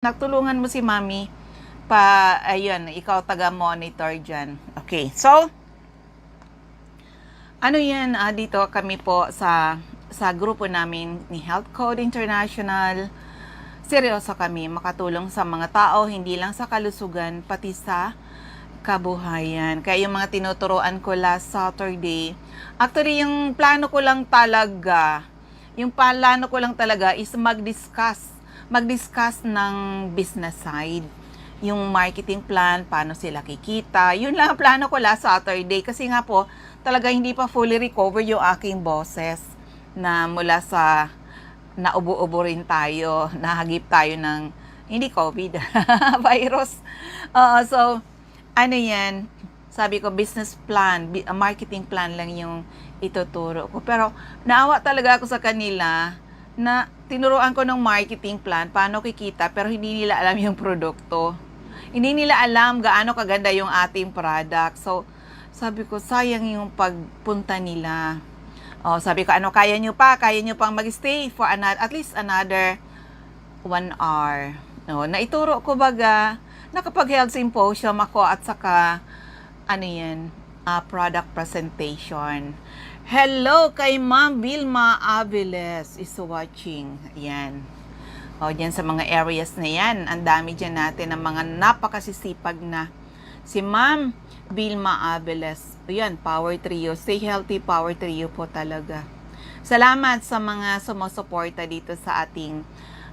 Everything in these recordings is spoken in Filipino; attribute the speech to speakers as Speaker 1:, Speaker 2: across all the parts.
Speaker 1: Nagtulungan mo si mami ayun, ikaw taga-monitor dyan. Okay, so, ano yan, dito kami po sa grupo namin ni Health Code International. Seryoso kami makatulong sa mga tao, hindi lang sa kalusugan, pati sa kabuhayan. Kaya yung mga tinuturuan ko last Saturday, actually yung plano ko lang talaga is mag-discuss ng business side, yung marketing plan, paano sila kikita. Yun lang ang plano ko last Saturday kasi nga po, talaga hindi pa fully recover yung aking boses na mula sa naubo-ubo rin tayo, nahagip tayo ng, hindi COVID, virus. So, ano yan, sabi ko, business plan, marketing plan lang yung ituturo ko. Pero, naawa talaga ako sa kanila na tinuruan ko ng marketing plan, paano kikita, pero hindi nila alam yung produkto. Hindi nila alam gaano kaganda yung ating product. So, sabi ko, sayang yung pagpunta nila. Sabi ko, kaya nyo pang mag-stay for at least another 1 hour. Naituro ko baga, nakapag-health symposium ako at saka, product presentation. Hello kay Ma'am Vilma Aviles is watching. Ayan. Diyan sa mga areas na yan, ang dami dyan natin ng mga napakasisipag na. Si Ma'am Vilma Aviles. Ayan, Power Trio. Stay healthy, Power Trio po talaga. Salamat sa mga sumusuporta dito sa ating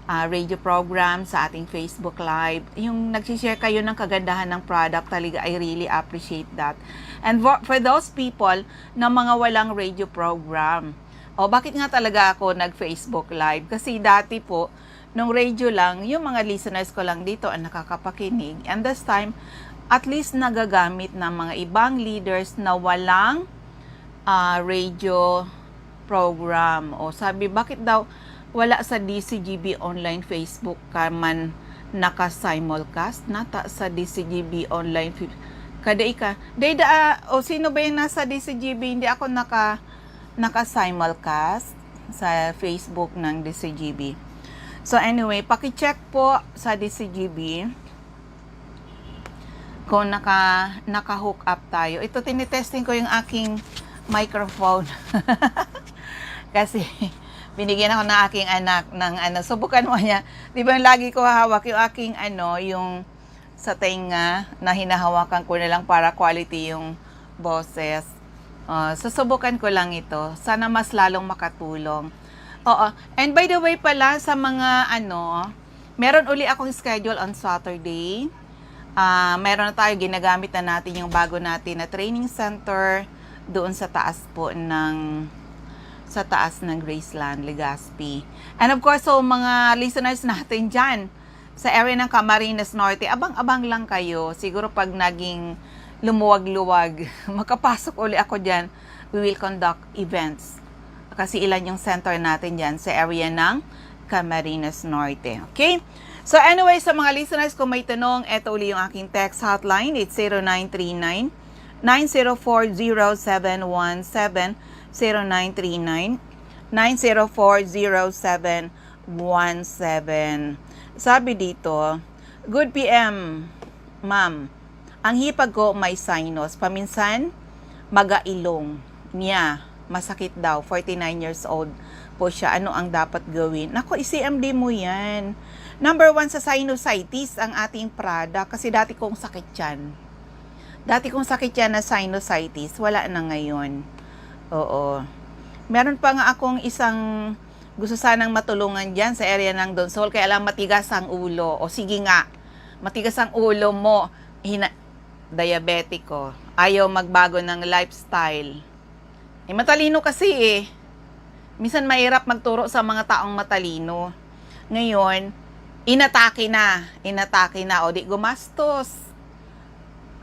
Speaker 1: radio program, sa ating Facebook Live. Yung nagsishare kayo ng kagandahan ng product, talaga, I really appreciate that. And for those people na mga walang radio program, bakit nga talaga ako nag-Facebook Live? Kasi dati po, nung radio lang, yung mga listeners ko lang dito ang nakakapakinig. And this time, at least nagagamit ng mga ibang leaders na walang radio program. Sabi, bakit daw wala sa DCGB online Facebook ka man naka-simulcast? Nata sa DCGB online kada ika. Sino ba yung nasa DCGB? Hindi ako naka-simulcast sa Facebook ng DCGB. So paki-check po sa DCGB kung naka-hook up tayo. Ito, tinitesting ko yung aking microphone. Kasi binigyan ako ng aking anak ng subukan mo niya. Di ba lagi ko hawak yung aking yung sa tenga na hinahawakan ko na lang para quality yung boses. Susubukan ko lang ito. Sana mas lalong makatulong. And by the way pala, sa mga meron uli akong schedule on Saturday. Meron na tayo, ginagamit na natin yung bago natin na training center doon sa taas po ng Graceland, Legazpi. And of course, so mga listeners natin dyan, sa area ng Camarines Norte, abang-abang lang kayo. Siguro pag naging lumuwag-luwag, makapasok uli ako dyan, we will conduct events. Kasi ilan yung center natin dyan sa area ng Camarines Norte. Okay? So anyway, sa mga listeners, kung may tanong, eto uli yung aking text hotline. It's 0939 9040717 0939-9040717. Sabi dito, good PM, ma'am. Ang hipag ko may sinus. Paminsan, magailong niya. Masakit daw. 49 years old po siya. Ano ang dapat gawin? Naku, i-CMD mo yan. Number 1 sa sinusitis ang ating product. Kasi dati kong sakit yan. Na sinusitis. Wala na ngayon. Oo. Meron pa nga akong isang gusto sanang matulungan dyan sa area ng Donsol. Kaya lang matigas ang ulo. O sige nga, matigas ang ulo mo. Diabetiko. Ayaw magbago ng lifestyle. Matalino kasi Minsan mahirap magturo sa mga taong matalino. Ngayon, inatake na. O di gumastos.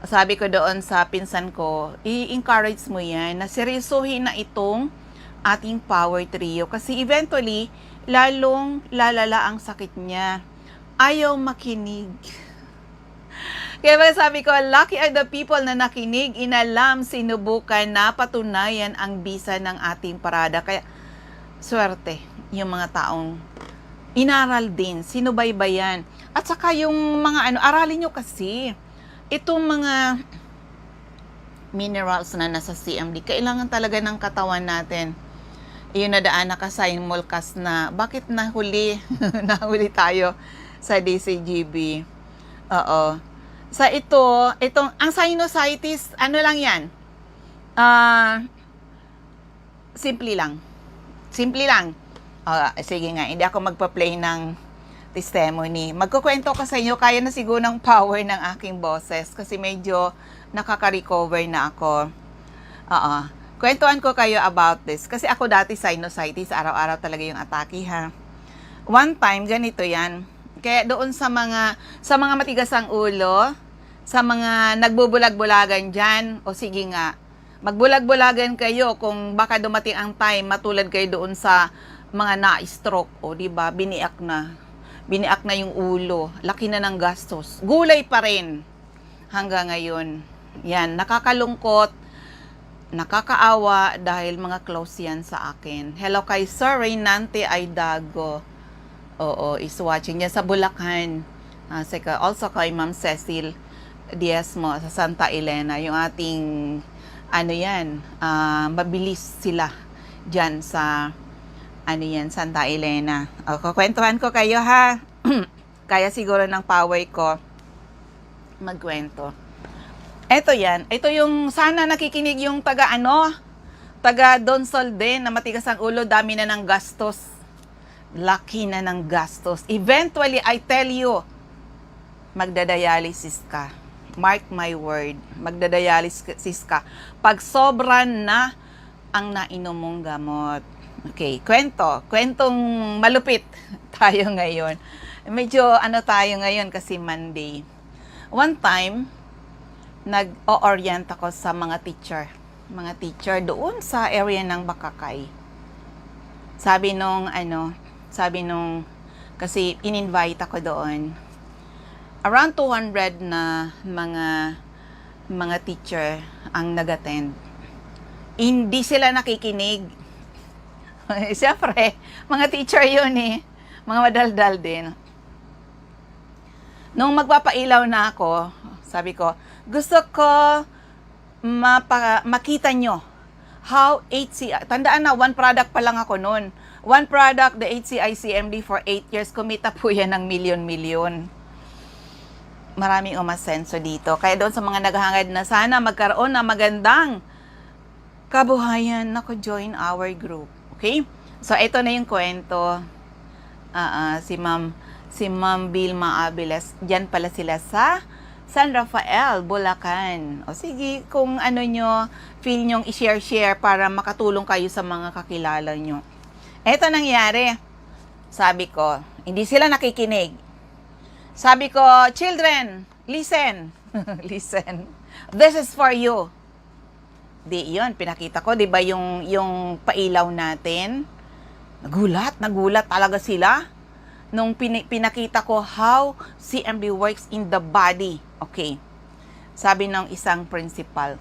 Speaker 1: Sabi ko doon sa pinsan ko, i-encourage mo yan na seryosohin na itong ating Power Trio. Kasi eventually, lalong lalala ang sakit niya. Ayaw makinig. Kaya sabi ko, lucky are the people na nakinig, inalam, sinubukan, napatunayan ang bisa ng ating parada. Kaya, swerte yung mga taong inaral din, sinubaybayan. At saka yung mga ano, aralin nyo kasi itong mga minerals na nasa CMD, kailangan talaga ng katawan natin. Yun na daan naka-simulcast na bakit nahuli nahuli tayo sa DCGB. Oo. Sa itong ang sinusitis, ano lang 'yan? Simple lang. Simple lang. Sige nga, hindi ako magpa-play ng testimony. Magkukwento ko sa inyo, kaya na siguro ng power ng aking boses kasi medyo nakaka-recover na ako. Kwentuhan ko kayo about this. Kasi ako dati sinusitis, araw-araw talaga yung atake ha. One time, ganito yan. Kaya doon sa mga matigas ang ulo, sa mga nagbubulag-bulagan dyan, o sige nga, magbulag-bulagan kayo kung baka dumating ang time, matulad kayo doon sa mga na-stroke, o diba, biniak na yung ulo, laki na ng gastos, gulay pa rin hanggang ngayon. Yan, nakakalungkot, nakakaawa dahil mga close yan sa akin. Hello kay Sir Reynante Aidago. Oo, is watching yan sa Bulacan. Also kay Ma'am Cecil Diezmo sa Santa Elena. Yung ating, mabilis sila dyan sa, Santa Elena. Kukwentuhan ko kayo ha. Kaya siguro ng power ko magkwento. Ito yan. Ito yung sana nakikinig yung taga Donsol din na matigas ang ulo, dami na ng gastos. Laki na ng gastos. Eventually, I tell you, magdadialysis ka. Mark my word. Magdadialysis ka. Pag sobra na ang nainom mong gamot. Okay, kwentong malupit tayo ngayon. Medyo tayo ngayon kasi Monday. One time, nag-o-orient ako sa mga teacher doon sa area ng Bakakay. Sabi nung kasi in-invite ako doon. Around 200 na mga teacher ang nag-attend. Hindi sila nakikinig. Siyempre, mga teacher yun eh. Mga madaldal din. Nung magpapailaw na ako, sabi ko, gusto ko makita nyo how HCI, tandaan na, one product pa lang ako noon. One product, the HCI CMD for 8 years, kumita po yan ng milyon-milyon. Maraming umasenso dito. Kaya doon sa mga naghahangad na sana magkaroon ng magandang kabuhayan, nako, join our group. Okay? So, ito na yung kwento. Si Ma'am Vilma Aviles, dyan pala sila sa San Rafael, Bulacan. O sige, kung feel nyong i-share para makatulong kayo sa mga kakilala nyo. Eto nangyari. Sabi ko, hindi sila nakikinig. Sabi ko, children, listen. Listen. This is for you. Di yun, pinakita ko, di ba yung pailaw natin? Nagulat talaga sila. Nung pinakita ko how CMD works in the body. Okay. Sabi ng isang principal,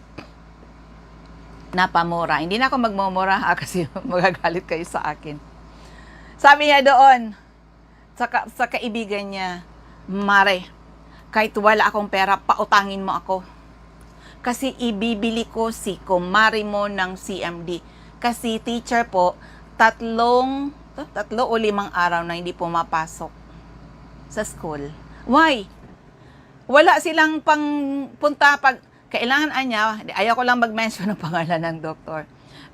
Speaker 1: napamura. Hindi na ako magmumura kasi magagalit kayo sa akin. Sabi niya doon, sa kaibigan niya, Mare, kahit wala akong pera, pautangin mo ako. Kasi ibibili ko si kumari mo ng CMD. Kasi teacher po, tatlo o 5 araw na hindi pumapasok sa school. Why? Wala silang punta pag kailangan ayaw ko lang mag-mention ng pangalan ng doktor.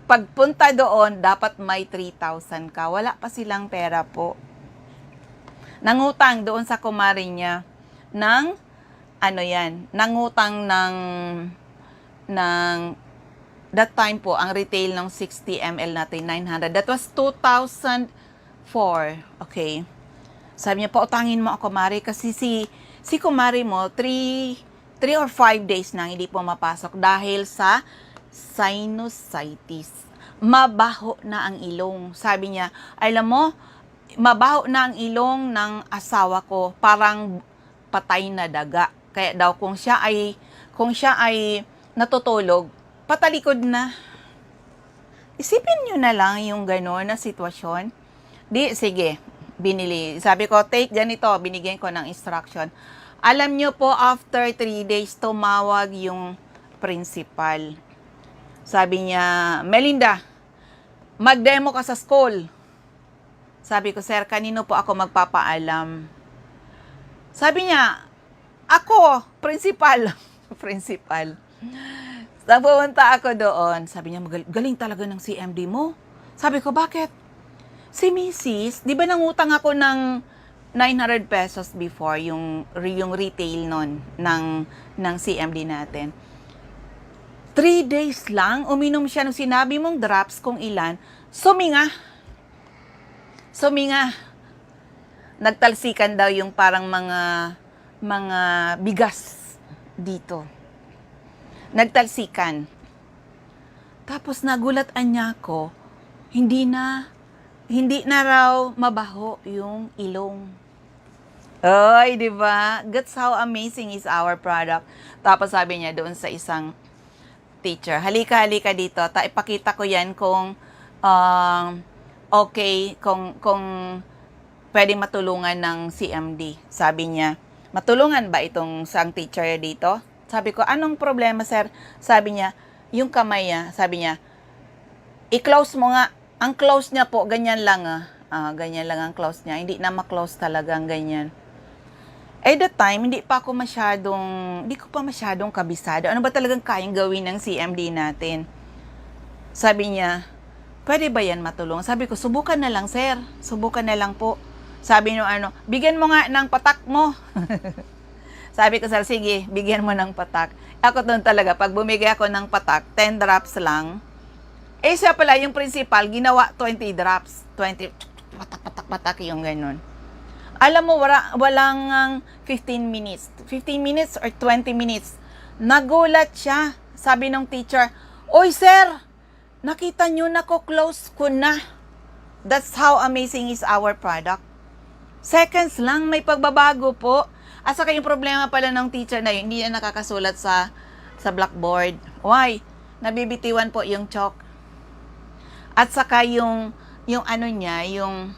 Speaker 1: Pagpunta doon, dapat may 3,000 ka. Wala pa silang pera po. Nangutang doon sa kumari niya ng nangutang ng that time po, ang retail ng 60 ml natin, 900. That was 2004. Okay. Sabi niya, pautangin mo ako, Mari, kasi si kumari mo, 3 or 5 days nang hindi po mapasok dahil sa sinusitis. Mabaho na ang ilong. Sabi niya, alam mo, mabaho na ang ilong ng asawa ko, parang patay na daga. Kaya daw kung siya ay natutulog, patalikod na. Isipin nyo na lang yung gano'n na sitwasyon. Sige, binili. Sabi ko, take ganito, binigyan ko ng instruction. Alam nyo po, after 3 days, tumawag yung principal. Sabi niya, Melinda, mag-demo ka sa school. Sabi ko, sir, kanino po ako magpapaalam? Sabi niya, ako, principal. Principal. Pumunta ako doon. Sabi niya, galing talaga ng CMD mo. Sabi ko, bakit? Si Mrs., di ba nangutang ako ng 900 pesos before yung retail nun ng CMD natin. 3 days lang, uminom siya nung sinabi mong drops kung ilan, suminga. Nagtalsikan daw yung parang mga bigas dito. Nagtalsikan. Tapos nagulatan niya ako, hindi na raw mabaho yung ilong. Ay, di ba? That's how amazing is our product. Tapos sabi niya doon sa isang teacher, halika dito. Ipakita ko yan kung okay, kung pwede matulungan ng CMD. Sabi niya, matulungan ba itong sang teacher dito? Sabi ko, anong problema, sir? Sabi niya, yung kamay niya, sabi niya, i-close mo nga. Ang close niya po, ganyan lang ganyan lang ang close niya. Hindi na ma-close talagang ganyan. At that time, hindi ko pa masyadong kabisado. Ano ba talagang kayang gawin ng CMD natin? Sabi niya, pwede ba yan matulong? Sabi ko, subukan na lang, sir. Subukan na lang po. Sabi niyo, bigyan mo nga ng patak mo. Sabi ko, sir, sige, bigyan mo ng patak. Ako doon talaga, pag bumigay ako ng patak, 10 drops lang. Siya pala, yung principal, ginawa 20 drops. 20, patak yung ganun. Alam mo, walang 15 minutes. 15 minutes or 20 minutes. Nagulat siya. Sabi ng teacher, oy sir, nakita nyo na ko, close ko na. That's how amazing is our product. Seconds lang, may pagbabago po. At saka yung problema pala ng teacher na yun, hindi na nakakasulat sa blackboard. Why? Nabibitiwan po yung chalk. At saka yung ano niya, yung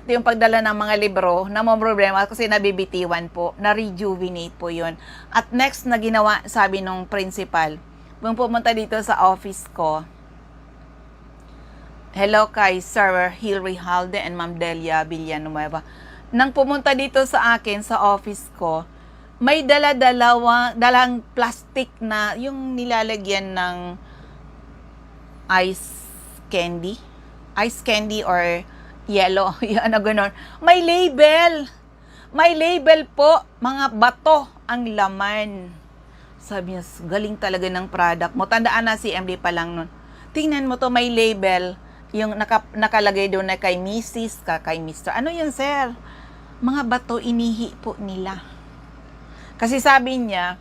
Speaker 1: yung pagdala ng mga libro na may problema kasi nabibitiwan po, na-rejuvenate po yun. At next na ginawa, sabi nung principal, nung pumunta dito sa office ko, hello kay Sir Hilary Halde and Ma'am Delia Villanueva. Nang pumunta dito sa akin, sa office ko, may dalang plastic na yung nilalagyan ng ice candy or yellow, ano gano'n. May label po, mga bato ang laman. Sabi niya, galing talaga ng product mo. Tandaan na, CMD pa lang nun. Tingnan mo to, may label, yung nakalagay doon na kay Mrs., kay Mr. Ano yun, sir? Mga bato, inihi po nila. Kasi sabi niya,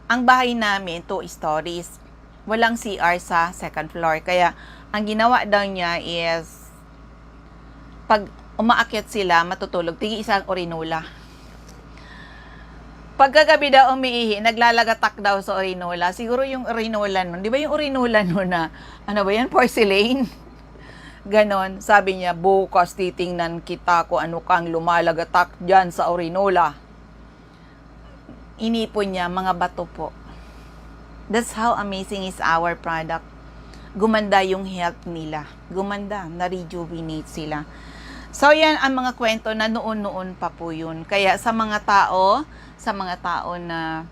Speaker 1: ang bahay namin, 2 stories. Walang CR sa second floor. Kaya, ang ginawa daw niya is, pag umaakyat sila, matutulog, tigi isang urinola. Pagkagabi daw umiihi, naglalagatak daw sa urinola. Siguro yung urinola nun, di ba yung urinola nun na, ano ba yan, porcelain? Ganon, sabi niya, bukas titingnan kita kung ano kang lumalagatak dyan sa urinola. Inipon niya, mga bato po. That's how amazing is our product. Gumanda yung health nila. Gumanda, na-rejuvenate sila. So, yan ang mga kwento na noon-noon pa po yun. Kaya sa mga tao na,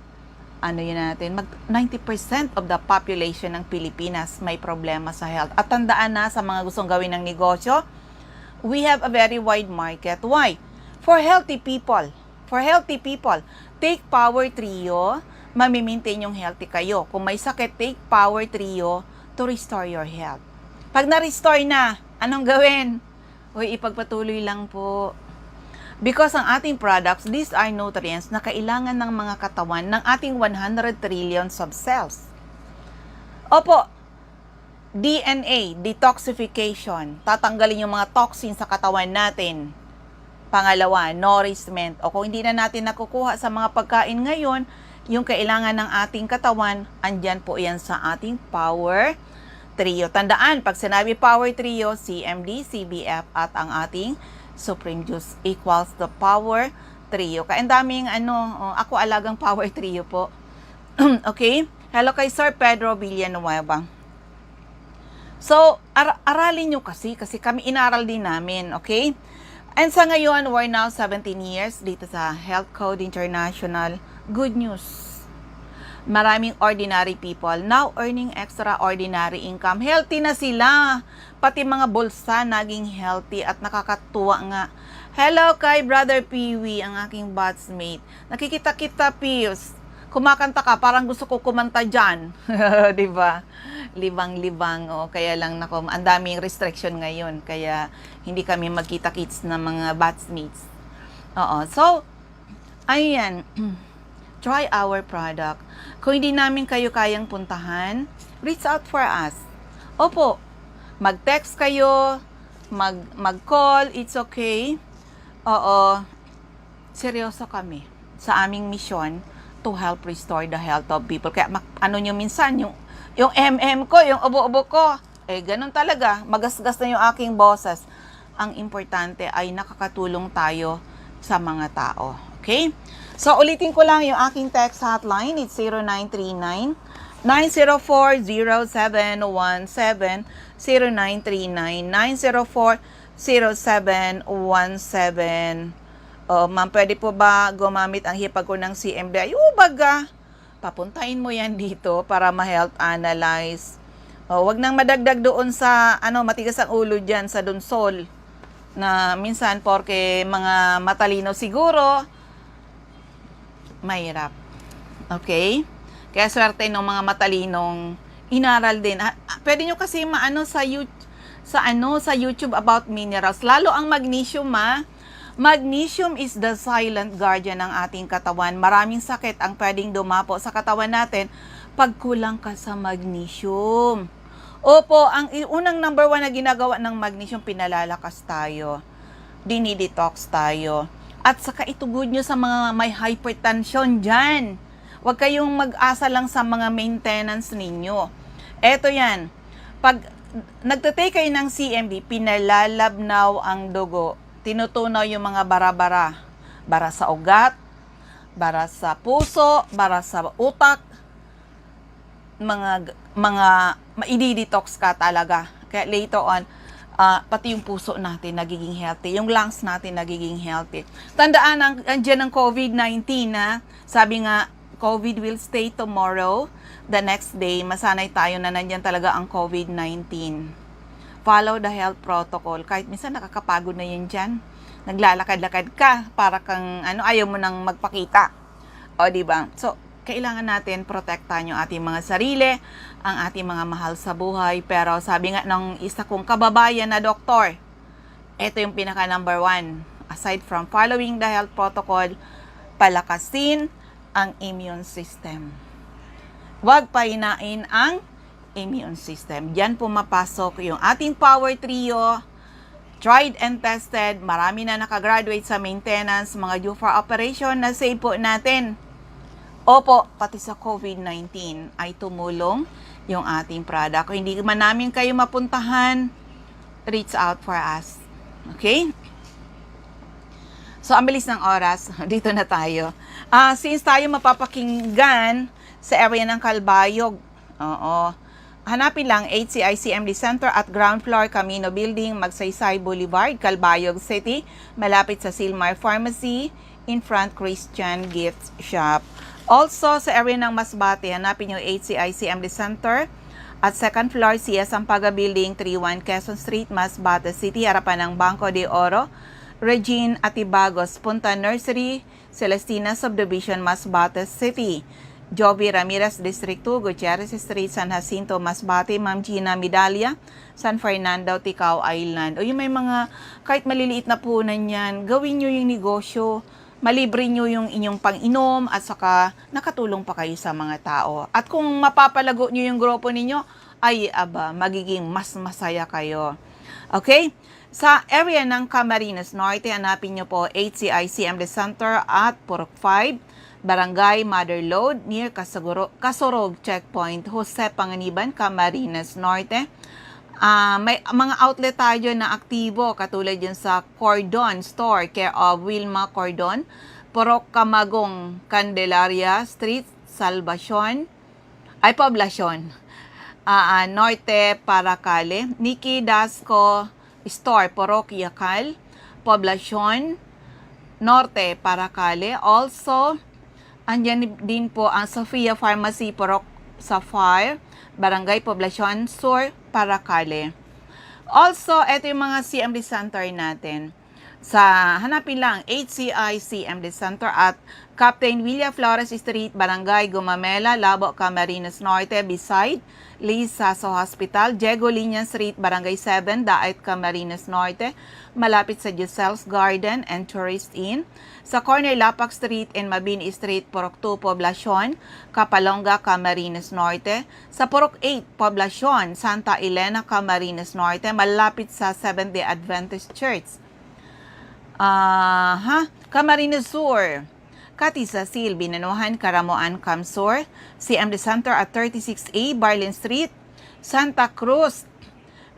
Speaker 1: ano yun natin, 90% of the population ng Pilipinas may problema sa health. At tandaan na sa mga gustong gawin ng negosyo, we have a very wide market. Why? For healthy people. Take Power Trio, mamimaintain yung healthy kayo. Kung may sakit, take Power Trio to restore your health. Pag na-restore na, anong gawin? Uy, ipagpatuloy lang po. Because ang ating products, these are nutrients na kailangan ng mga katawan ng ating 100 trillions of cells. Opo, DNA, detoxification, tatanggalin yung mga toxins sa katawan natin. Pangalawa, nourishment. O kung hindi na natin nakukuha sa mga pagkain ngayon, yung kailangan ng ating katawan, andyan po yan sa ating Power Trio. Tandaan, pag sinabi Power Trio, CMD, CBF, at ang ating Supreme Juice equals the Power Trio. Kaya ang daming ako alagang Power Trio po. Okay? Hello kay Sir Pedro Villanueva. So, aralin nyo kasi kami inaral din namin, okay? And sa ngayon, we're now 17 years dito sa Health Code International. Good news. Maraming ordinary people now earning extraordinary income. Healthy na sila. Pati mga bulsa naging healthy at nakakatuwa nga. Hello kay Brother Peewee, ang aking batchmate. Nakikita-kita, Pius. Kumakanta ka, parang gusto ko kumanta dyan. Diba? Libang-libang. O, kaya lang nako, ang daming restriction ngayon. Kaya hindi kami magkita-kits ng mga batchmates. Oo. So, ayan. Try our product. Kung hindi namin kayo kayang puntahan, reach out for us. Opo, mag-text kayo, mag-call, it's okay. Oo, seryoso kami sa aming mission to help restore the health of people. Kaya nyo minsan, yung ko, yung ubo-ubo ko, ganun talaga, magasgas na yung aking boses. Ang importante ay nakakatulong tayo sa mga tao. Okay? So, ulitin ko lang yung aking text hotline. It's 0939-904-0717, 0939-904-0717. Ma'am, pwede po ba gumamit ang hipag ko ng CMD? Baga, papuntahin mo yan dito para ma-health analyze. Wag nang madagdag doon sa, matigas ang ulo dyan sa dunsol. Na minsan, porke mga matalino siguro, mahirap. Okay? Kaya swerte ng mga matalinong inaral din. Pwede nyo kasi sa YouTube about minerals. Lalo ang magnesium, Magnesium is the silent guardian ng ating katawan. Maraming sakit ang pwedeng dumapo sa katawan natin pag kulang ka sa magnesium. Opo, ang unang number 1 na ginagawa ng magnesium, pinalalakas tayo. Dinidetox tayo. At saka ito good news sa mga may hypertension dyan. Huwag kayong mag-asa lang sa mga maintenance ninyo. Eto yan. Pag nagtatake kayo ng CMD, pinalalabnaw ang dugo. Tinutunaw yung mga bara-bara. Bara sa ugat, bara sa puso, bara sa utak. I-detox ka talaga. Kaya later on, pati yung puso natin nagiging healthy, yung lungs natin nagiging healthy. Tandaan, andyan ang COVID-19 sabi nga, COVID will stay tomorrow. The next day, masanay tayo na nandyan talaga ang COVID-19. Follow the health protocol. Kahit minsan nakakapagod na yan dyan. Naglalakad-lakad ka, para kang, ayaw mo nang magpakita. O, diba? So, kailangan natin protektahan yung ating mga sarili, ang ating mga mahal sa buhay. Pero sabi nga ng isa kong kababayan na doktor, ito yung pinaka number 1. Aside from following the health protocol, palakasin ang immune system. Huwag pahinain ang immune system. Diyan pumapasok yung ating Power Trio, tried and tested. Marami na nakagraduate sa maintenance, mga due for operation na save po natin. Opo, pati sa COVID-19 ay tumulong yung ating product. Kung hindi man namin kayo mapuntahan, reach out for us. Okay? So, ang bilis ng oras. Dito na tayo. Since tayo mapapakinggan sa area ng Calbayog, hanapin lang HCI CMD Center at ground floor Camino Building, Magsaysay Boulevard, Calbayog City, malapit sa Silmar Pharmacy, in front Christian Gift Shop. Also, sa area ng Masbate, hanapin yung HCI CMD Center at second floor CS Sampaga Building, 31 Quezon Street, Masbate City, harapan ng Banco de Oro, Regine Atibagos, Punta Nursery, Celestina Subdivision, Masbate City. Jovi Ramirez, District 2, Gutierrez Street, San Jacinto, Masbate, Ma'am Gina Midalia, San Fernando, Ticao Island. O yung may mga, kahit maliliit na punan yan, gawin nyo yung negosyo, malibre nyo yung inyong pang-inom at saka nakatulong pa kayo sa mga tao. At kung mapapalago nyo yung grupo ninyo, ay magiging mas masaya kayo. Okay? Sa area ng Camarines Norte, hanapin nyo po HCI CMD Center at Purok 5, Barangay Mother Lode near Kasorog Checkpoint, Jose Panganiban, Camarines Norte. May mga outlet tayo na aktibo katulad yan sa Cordon Store, care of Wilma Cordon, Purok Camagong, Candelaria Street, Poblacion, Norte Paracale, Nikki Dasco Store, Purok Yacal, Poblacion, Norte Paracale. Also, andyan din po ang Sofia Pharmacy, Purok Sapphire, Barangay Poblacion Sur, Paracale. Also, ito yung mga CMD Center natin. Hanapin lang, HCI CMD Center at Captain Villa Flores Street, Barangay Gumamela, Labo, Camarines Norte, beside Lisaso Hospital, Diego Liñan Street, Barangay 7, Daet, Camarines Norte, malapit sa Giselle's Garden and Tourist Inn. Sa corner Lapak Street and Mabini Street, Purok 2, Poblacion, Kapalonga, Camarines Norte. Sa Purok 8, Poblacion, Santa Elena, Camarines Norte, malapit sa Seventh-day Adventist Church. Camarines Sur, Katisasil, Binanuhan, Karamoan, Camsur, CMD Center at 36A, Barlin Street, Santa Cruz,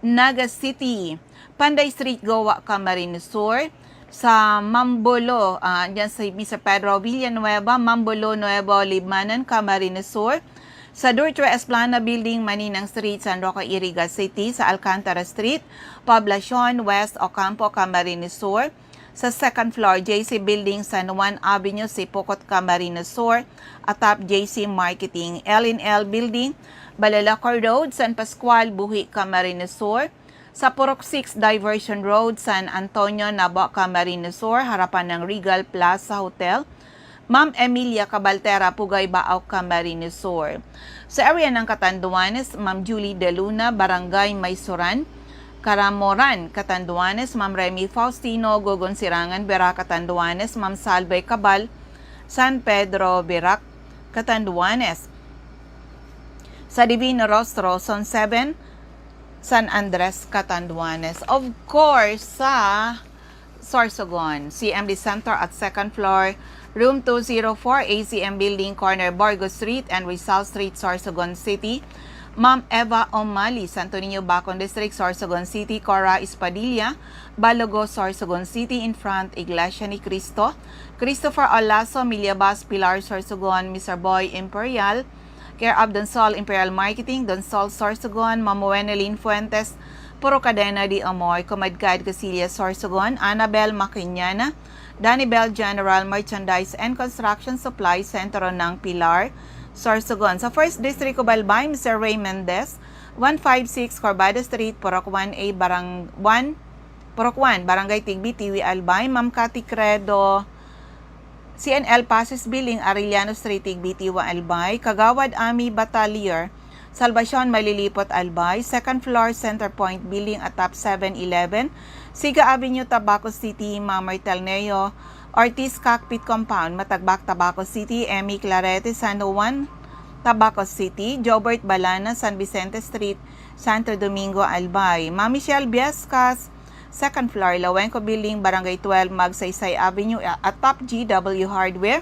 Speaker 1: Naga City, Panday Street, Goa, Camarines Sur, sa Mambulo, dyan sa Pedro Villanueva, Mambulo, Nuevo Libmanan, Camarines Sur, sa Dortre Esplana Building, Maninang Street, San Roque, Iriga City, sa Alcantara Street, Poblacion, West Ocampo, Camarines Sur, sa second floor, JC Building, San Juan Avenue, Sipocot, Camarines Sur, atap JC Marketing, L&L Building, Balalacor Road, San Pascual, Buhi, Camarines Sur, sa Purok 6 Diversion Road, San Antonio, Nabo, Camarines Sur, harapan ng Regal Plaza Hotel, Ma'am Emilia Cabaltera, Pugay, Baaw, Camarines Sur. Sa area ng Catanduanes, Ma'am Julie De Luna, Barangay Maysuran, Caramoran, Catanduanes, Ma'am Remy Faustino, Gogon Sirangan, Berac, Catanduanes, Ma'am Salve Cabal, San Pedro, Berac, Catanduanes. Sa Divino Rostro, Zone 7, San Andres, Catanduanes. Of course, sa Sorsogon, CMD Center at second floor, Room 204, ACM Building, corner Borgo Street and Rizal Street, Sorsogon City. Ma'am Eva Omali, Santo Niño, Bacon District, Sorsogon City. Cora Espadilla, Balogo, Sorsogon City, in front, Iglesia ni Cristo. Christopher Olaso, Miliabas, Pilar, Sorsogon. Mr. Boy Imperial, care of Donsol Imperial Marketing, Donsol, Sorsogon. Ma'am Wenelin Fuentes, Puro Cadena de Amor, Comadcad, Casillas, Sorsogon. Annabel Maquiñana, Danibel General Merchandise and Construction Supply, Sentro ng Pilar, Sorsogon. Sa 1st District of Albay, Mr. Ray Mendez, 156 Corbada Street, Purok 1A, Purok 1, Barangay Tigbi, Tiwi, Albay. Ma'am Cathy Credo, CNL Passes Building, Arellano Street, Tigbi, Tiwa, Albay. Kagawad Ami Batalier, Salvacion, Malilipot, Albay. Second floor, Center Point Building, atap 7-Eleven. Siga Avenue, Tabaco City. Ma'am Martelneo, Ortiz Cockpit Compound, Matagbak, Tabaco City. Emmy Clarete, San Juan, Tabaco City. Jobert Balana, San Vicente Street, Santo Domingo, Albay. Ma'am Michelle Biascas, second floor, Lawenco Building, Barangay 12, Magsaysay Avenue, at Top GW Hardware,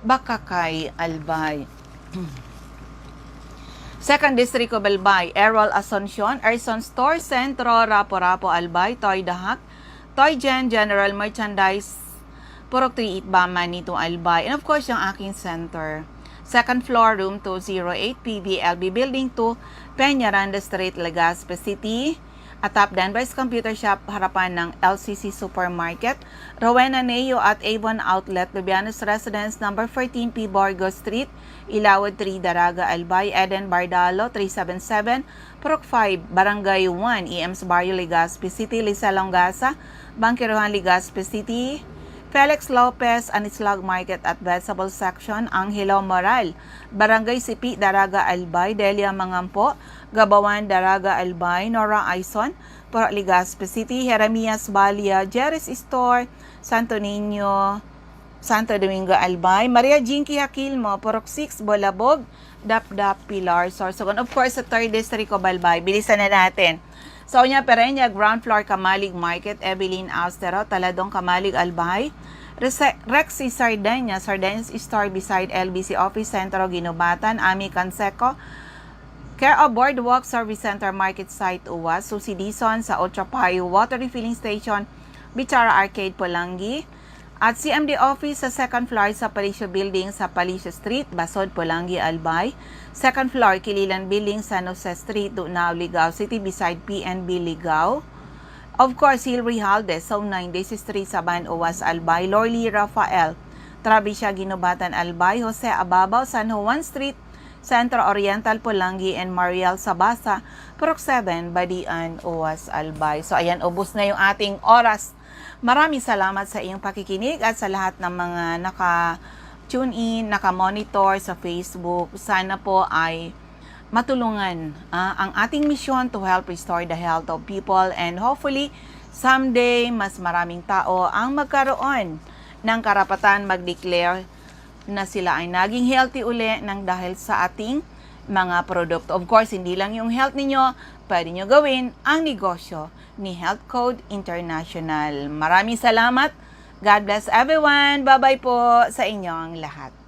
Speaker 1: Bakakay, Albay. Second District of Albay, Errol Asuncion, Erson Store, Centro, Rapo-Rapo, Albay. Toy Dahak, Toy General Merchandise, Purok 3 Itbama, nito, Albay. And of course, yung aking center. Second floor, room 208, PBLB Building 2, Peñaranda Street, Legazpi City. Atap Danvers Computer Shop, harapan ng LCC Supermarket. Rowena Neo at Avon Outlet, Lubianos Residence, number 14P Borgo Street, Ilawad 3, Daraga, Albay. Eden Bardalo, 377, Purok 5, Barangay 1, EMS Barrio, Legazpi City. Lisa Longasa, Bangkiruhan, Legazpi City. Felix Lopez, Anislag Market at Vegetable Section, Angelo Moral, Barangay Sipi, Daraga, Albay. Delia Mangampo, Gabawan, Daraga, Albay. Nora Aison, Purok Legazpi City. Jeremias Balia, Jerry's Store, Santo Niño, Santo Domingo, Albay. Maria Jinky Hakilmo, Purok 6, Bolabog, Dap-Dap, Pilar, Sorsogon. Of course, sa 3rd District of Albay. Bilisan na natin. Sonia Pereña, ground floor, Kamalig Market. Evelyn Austero, Taladong, Kamalig, Albay. Rexy Sardenya, Sardines Store beside LBC Office Centro, Ginubatan, Ami Canseco, Care of Boardwalk Service Center Market Site, Uwas, Susi Dison sa Ultra Payo Water Refilling Station, Bichara Arcade, Pulangi, at CMD Office sa second floor sa Palicio Building sa Palicio Street, Basod, Pulangi, Albay. Second floor, Kililan Building, San Jose Street, Dunao, Ligao City, beside PNB, Ligao. Of course, Hilary Haldes, Zone 9, Daisy Street, Saban, Uwas, Albay. Lorly Rafael, Travisha, Ginubatan, Albay. Jose Ababaw, San Juan Street, Centro Oriental, Pulangi, and Mariel Sabasa, Purok 7, Badian, Uwas, Albay. So, ayan, ubos na yung ating oras. Maraming salamat sa iyong pakikinig at sa lahat ng mga naka-tune in, naka-monitor sa Facebook. Sana po ay matulungan ang ating mission to help restore the health of people, and hopefully someday mas maraming tao ang magkaroon ng karapatan mag-declare na sila ay naging healthy uli nang dahil sa ating mga produkto. Of course, hindi lang yung health ninyo, pwede nyo gawin ang negosyo ni Health Code International. Maraming salamat. God bless everyone. Bye-bye po sa inyong lahat.